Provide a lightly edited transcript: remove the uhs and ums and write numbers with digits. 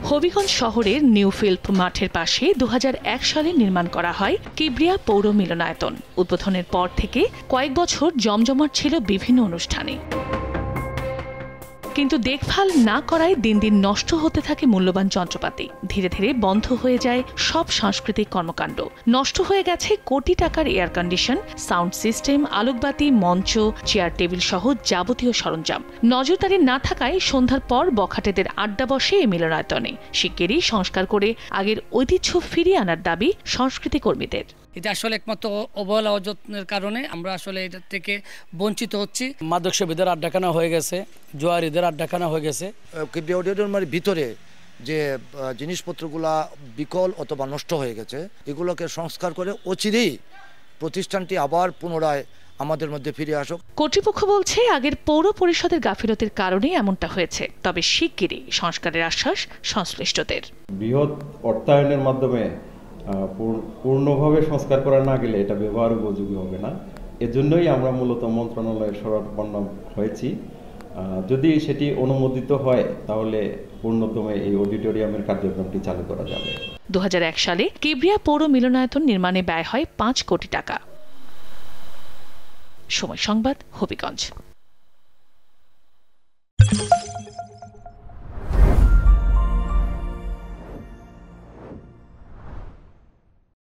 হবিগঞ্জ শহরের new field মাঠের পাশে ২০০১ সালে নির্মাণ করা হয় কিবরিয়া পৌর মিলনায়তন। উদ্বোধনের পর থেকে কয়েক বছর জমজমাট ছিল বিভিন্ন অনুষ্ঠানে, কিন্তু দেখভাল না করায় দিন দিন নষ্ট হতে থাকে মূল্যবান যন্ত্রপাতি। ধীরে ধীরে বন্ধ হয়ে যায় সব সাংস্কৃতিক কর্মকাণ্ড। নষ্ট হয়ে গেছে কোটি টাকার এয়ার কন্ডিশন, সাউন্ড সিস্টেম, আলোকবাতি, মঞ্চ, চেয়ার টেবিল সহ যাবতীয় সরঞ্জাম। নজরদারি না থাকায় সন্ধ্যার পর বখাটেদের আড্ডা বসে এই মিলনায়তনে। শিগগিরই সংস্কার করে আগের ঐতিহ্য ফিরিয়ে আনার দাবি সংস্কৃতি কর্মীদের। এটা আসলে একমাত্র অবহেলা অযত্নের কারণে আমরা আসলে এটা থেকে বঞ্চিত হচ্ছি। মাদক সেবীদের আড্ডাখানা হয়ে গেছে, জোয়ারিদের আড্ডাখানা হয়ে গেছে। কিবরিয়া অডিটোরিয়ামের ভিতরে যে জিনিসপত্রগুলা বিকল অথবা নষ্ট হয়ে গেছে, এগুলোকে সংস্কার করে অচিরেই প্রতিষ্ঠানটি আবার পুনরায় আমাদের মধ্যে ফিরে আসুক। কর্তৃপক্ষ বলছে আগের পৌর পরিষদের গাফিলতির কারণে এমনটা হয়েছে, তবে শিগগিরই সংস্কারের আশ্বাস সংশ্লিষ্টদের। বৃহৎ অর্থায়নের মাধ্যমে পূর্ণভাবে সংস্কার করা না গেলে এটা ব্যবহার উপযোগী হবে না। এজন্যই আমরা মূলত মন্ত্রণালয়ের শরণাপন্ন হয়েছি। যদি সেটি অনুমোদিত হয় তাহলে পূর্ণতমে এই অডিটোরিয়ামের কার্যক্রমটি চালু করা যাবে। ২০০১ সালে কিবরিয়া পৌর মিলনায়তন নির্মাণে ব্যয় হয় ৫ কোটি টাকা। সময় সংবাদ, হবিগঞ্জ।